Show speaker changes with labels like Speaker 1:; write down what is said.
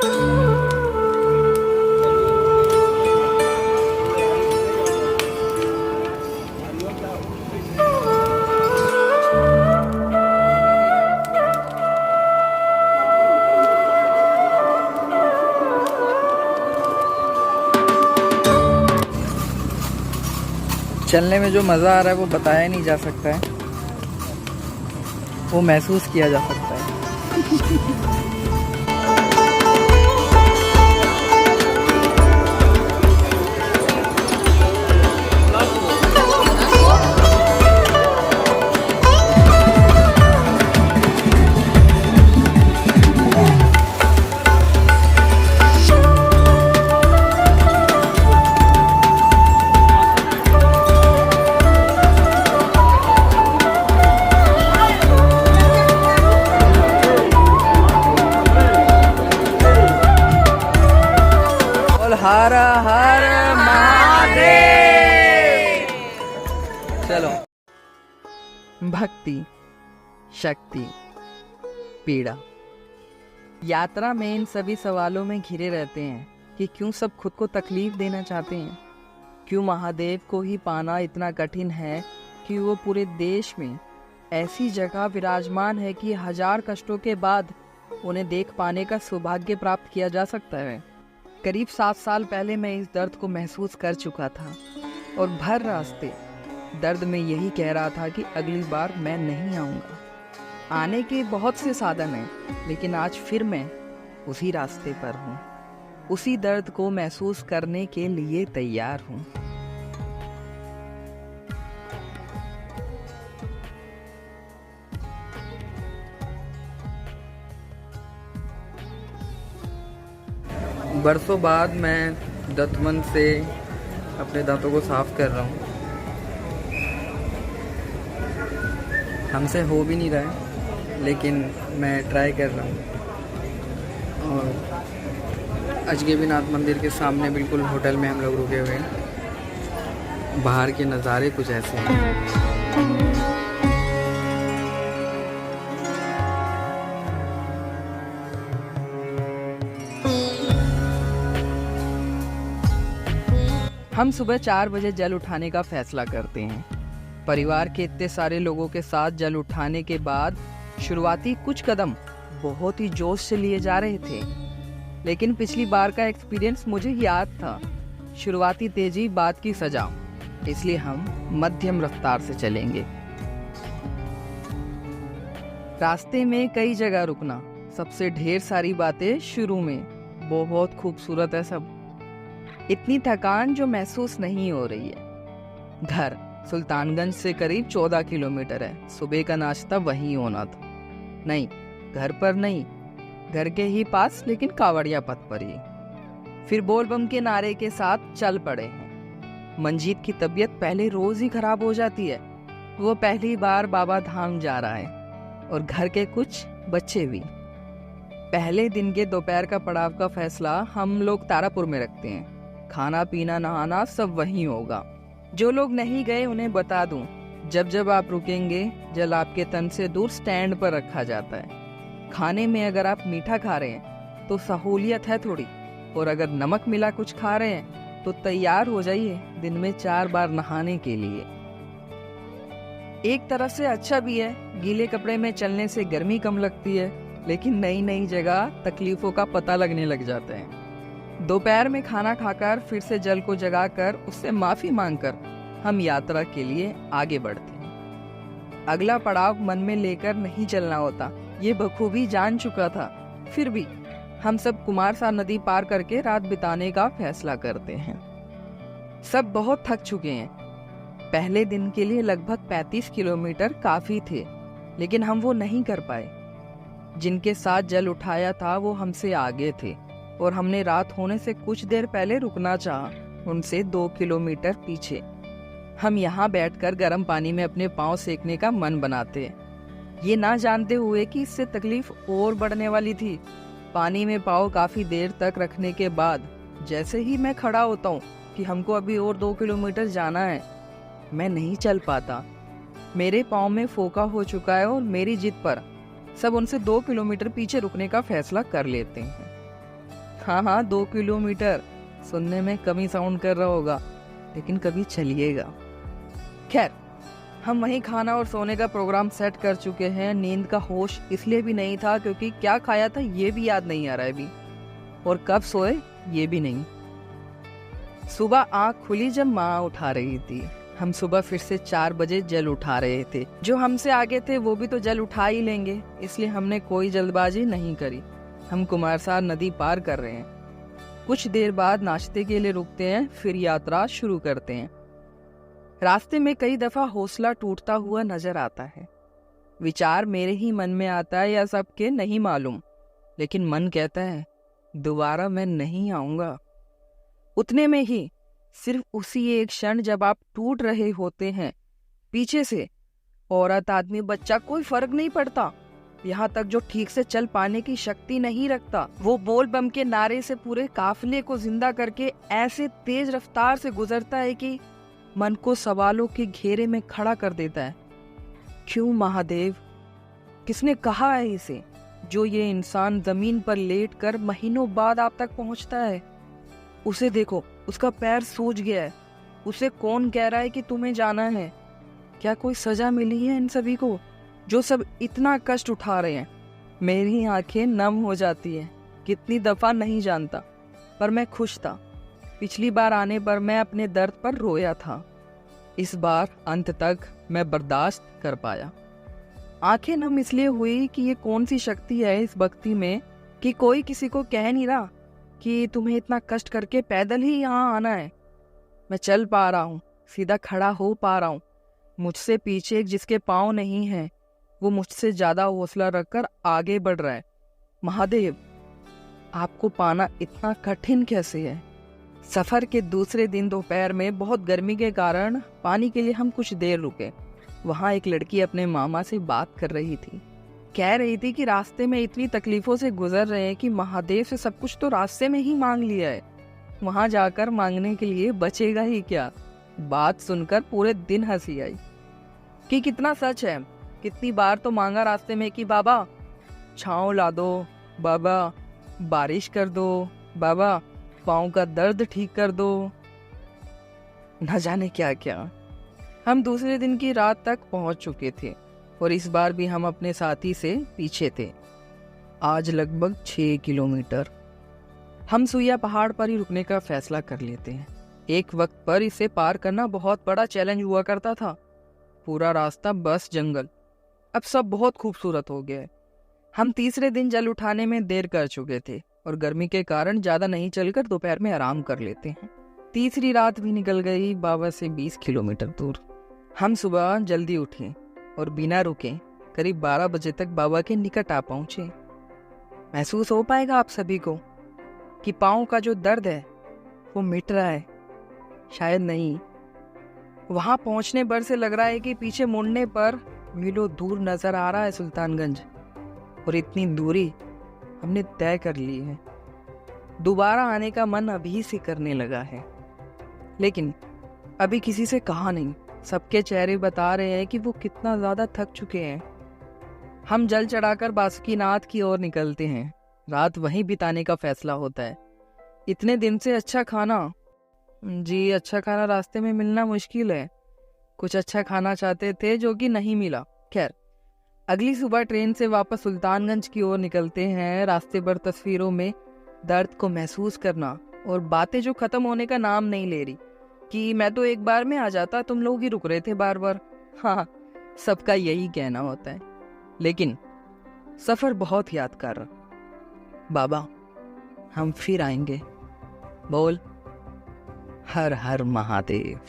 Speaker 1: चलने में जो मज़ा आ रहा है वो बताया नहीं जा सकता है, वो महसूस किया जा सकता है। हर हर महादेव। चलो। भक्ति, शक्ति, पीड़ा, यात्रा में इन सभी सवालों में घिरे रहते हैं कि क्यों सब खुद को तकलीफ देना चाहते हैं, क्यों महादेव को ही पाना इतना कठिन है कि वो पूरे देश में ऐसी जगह विराजमान है कि 1000 कष्टों के बाद उन्हें देख पाने का सौभाग्य प्राप्त किया जा सकता है। करीब 7 साल पहले मैं इस दर्द को महसूस कर चुका था और भर रास्ते दर्द में यही कह रहा था कि अगली बार मैं नहीं आऊँगा। आने के बहुत से साधन हैं, लेकिन आज फिर मैं उसी रास्ते पर हूँ, उसी दर्द को महसूस करने के लिए तैयार हूँ। बरसों बाद मैं दंतमन से अपने दांतों को साफ कर रहा हूँ। हमसे हो भी नहीं रहा है, लेकिन मैं ट्राई कर रहा हूँ। और अजगैबीनाथ मंदिर के सामने बिल्कुल होटल में हम लोग रुके हुए हैं। बाहर के नज़ारे कुछ ऐसे हैं। हम सुबह 4 बजे जल उठाने का फैसला करते हैं। परिवार के इतने सारे लोगों के साथ जल उठाने के बाद शुरुआती कुछ कदम बहुत ही जोश से लिए जा रहे थे, लेकिन पिछली बार का एक्सपीरियंस मुझे याद था। शुरुआती तेजी बाद की सजा, इसलिए हम मध्यम रफ्तार से चलेंगे। रास्ते में कई जगह रुकना, सबसे ढेर सारी बातें शुरू में। बहुत खूबसूरत है सब, इतनी थकान जो महसूस नहीं हो रही है। घर सुल्तानगंज से करीब 14 किलोमीटर है। सुबह का नाश्ता वहीं होना था। नहीं, घर पर नहीं, घर के ही पास, लेकिन कावड़िया पथ पर ही। फिर बोलबम के नारे के साथ चल पड़े हैं। मंजीत की तबीयत पहले रोज ही खराब हो जाती है। वो पहली बार बाबा धाम जा रहा है और घर के कुछ बच्चे भी। पहले दिन के दोपहर का पड़ाव का फैसला हम लोग तारापुर में रखते हैं। खाना पीना नहाना सब वहीं होगा। जो लोग नहीं गए उन्हें बता दूं, जब जब आप रुकेंगे जल आपके तन से दूर स्टैंड पर रखा जाता है। खाने में अगर आप मीठा खा रहे हैं तो सहूलियत है थोड़ी, और अगर नमक मिला कुछ खा रहे हैं तो तैयार हो जाइए दिन में 4 बार नहाने के लिए। एक तरफ से अच्छा भी है, गीले कपड़े में चलने से गर्मी कम लगती है, लेकिन नई नई जगह तकलीफों का पता लगने लग जाता है। दोपहर में खाना खाकर फिर से जल को जगाकर उससे माफी मांगकर हम यात्रा के लिए आगे बढ़ते हैं। अगला पड़ाव मन में लेकर नहीं चलना होता, ये बखूबी जान चुका था। फिर भी हम सब कुमारसा नदी पार करके रात बिताने का फैसला करते हैं। सब बहुत थक चुके हैं। पहले दिन के लिए लगभग 35 किलोमीटर काफी थे, लेकिन हम वो नहीं कर पाए। जिनके साथ जल उठाया था वो हमसे आगे थे और हमने रात होने से कुछ देर पहले रुकना चाहा, उनसे 2 किलोमीटर पीछे। हम यहाँ बैठकर गर्म पानी में अपने पांव सेकने का मन बनाते हैं, ये ना जानते हुए कि इससे तकलीफ और बढ़ने वाली थी। पानी में पाँव काफी देर तक रखने के बाद जैसे ही मैं खड़ा होता हूँ कि हमको अभी और 2 किलोमीटर जाना है, मैं नहीं चल पाता। मेरे पाँव में फोका हो चुका है और मेरी जिद पर सब उनसे 2 किलोमीटर पीछे रुकने का फैसला कर लेते हैं। हाँ हाँ, 2 किलोमीटर। सुनने में कमी साउंड कर रहा होगा, लेकिन कभी चलिएगा। खैर, हम वहीं खाना और सोने का प्रोग्राम सेट कर चुके हैं। नींद का होश इसलिए भी नहीं था क्योंकि क्या खाया था ये भी याद नहीं आ रहा है अभी, और कब सोए ये भी नहीं। सुबह आँख खुली जब माँ उठा रही थी। हम सुबह फिर से 4 बजे जल उठा रहे थे। जो हमसे आगे थे वो भी तो जल उठा ही लेंगे, इसलिए हमने कोई जल्दबाजी नहीं करी। हम कुमारसार नदी पार कर रहे हैं। कुछ देर बाद नाश्ते के लिए रुकते हैं, फिर यात्रा शुरू करते हैं। रास्ते में कई दफा हौसला टूटता हुआ नजर आता है। विचार मेरे ही मन में आता है या सबके नहीं मालूम, लेकिन मन कहता है दोबारा मैं नहीं आऊंगा। उतने में ही, सिर्फ उसी एक क्षण जब आप टूट रहे होते हैं, पीछे से औरत आदमी बच्चा कोई फर्क नहीं पड़ता, यहाँ तक जो ठीक से चल पाने की शक्ति नहीं रखता, वो बोल बम के नारे से पूरे काफिले को जिंदा करके ऐसे तेज रफ्तार से गुजरता है कि मन को सवालों के घेरे में खड़ा कर देता है। क्यों महादेव? किसने कहा है इसे? जो ये इंसान जमीन पर लेट कर महीनों बाद आप तक पहुंचता है। उसे देखो, उसका पैर सूज गया है। उसे कौन कह रहा है कि तुम्हें जाना है? क्या कोई सजा मिली है इन सभी को, जो सब इतना कष्ट उठा रहे हैं? मेरी आंखें नम हो जाती है। कितनी दफा नहीं जानता, पर मैं खुश था। पिछली बार आने पर मैं अपने दर्द पर रोया था। इस बार अंत तक मैं बर्दाश्त कर पाया। आंखें नम इसलिए हुई कि ये कौन सी शक्ति है इस भक्ति में कि कोई किसी को कह नहीं रहा कि तुम्हें इतना कष्ट करके पैदल ही यहाँ आना है। मैं चल पा रहा हूँ, सीधा खड़ा हो पा रहा हूँ। मुझसे पीछे जिसके पाँव नहीं हैं, वो मुझसे ज्यादा हौसला रखकर आगे बढ़ रहा है। महादेव, आपको पाना इतना कठिन कैसे है? सफर के दूसरे दिन दोपहर में बहुत गर्मी के कारण पानी के लिए हम कुछ देर रुके। वहाँ एक लड़की अपने मामा से बात कर रही थी। कह रही थी कि रास्ते में इतनी तकलीफों से गुजर रहे हैं कि महादेव से सब कुछ तो रास्ते में ही मांग लिया है, वहाँ जाकर मांगने के लिए बचेगा ही क्या। बात सुनकर पूरे दिन हंसी आई कि कितना सच है। कितनी बार तो मांगा रास्ते में कि बाबा छाँव ला दो, बाबा बारिश कर दो, बाबा पाँव का दर्द ठीक कर दो, न जाने क्या क्या। हम दूसरे दिन की रात तक पहुंच चुके थे और इस बार भी हम अपने साथी से पीछे थे। आज लगभग 6 किलोमीटर। हम सुइया पहाड़ पर ही रुकने का फैसला कर लेते हैं। एक वक्त पर इसे पार करना बहुत बड़ा चैलेंज हुआ करता था। पूरा रास्ता बस जंगल। अब सब बहुत खूबसूरत हो गया है। हम तीसरे दिन जल उठाने में देर कर चुके थे और गर्मी के कारण ज्यादा नहीं चलकर दोपहर में आराम कर लेते हैं। तीसरी रात भी निकल गई, बाबा से 20 किलोमीटर दूर। हम सुबह जल्दी उठे और बिना रुके करीब 12 बजे तक बाबा के निकट आ पहुंचे। महसूस हो पाएगा आप सभी को कि पाँव का जो दर्द है वो मिट रहा है। शायद नहीं। वहां पहुंचने भर से लग रहा है कि पीछे मुड़ने पर मीलों दूर नजर आ रहा है सुल्तानगंज, और इतनी दूरी हमने तय कर ली है। दोबारा आने का मन अभी से करने लगा है, लेकिन अभी किसी से कहा नहीं। सबके चेहरे बता रहे हैं कि वो कितना ज्यादा थक चुके हैं। हम जल चढ़ाकर बासुकीनाथ की ओर निकलते हैं। रात वहीं बिताने का फैसला होता है। इतने दिन से अच्छा खाना जी, अच्छा खाना रास्ते में मिलना मुश्किल है। कुछ अच्छा खाना चाहते थे जो कि नहीं मिला। खैर, अगली सुबह ट्रेन से वापस सुल्तानगंज की ओर निकलते हैं। रास्ते भर तस्वीरों में दर्द को महसूस करना और बातें जो खत्म होने का नाम नहीं ले रही कि मैं तो एक बार में आ जाता, तुम लोग ही रुक रहे थे बार बार। हाँ, सबका यही कहना होता है। लेकिन सफर बहुत यादगार। बाबा, हम फिर आएंगे। बोल हर हर महादेव।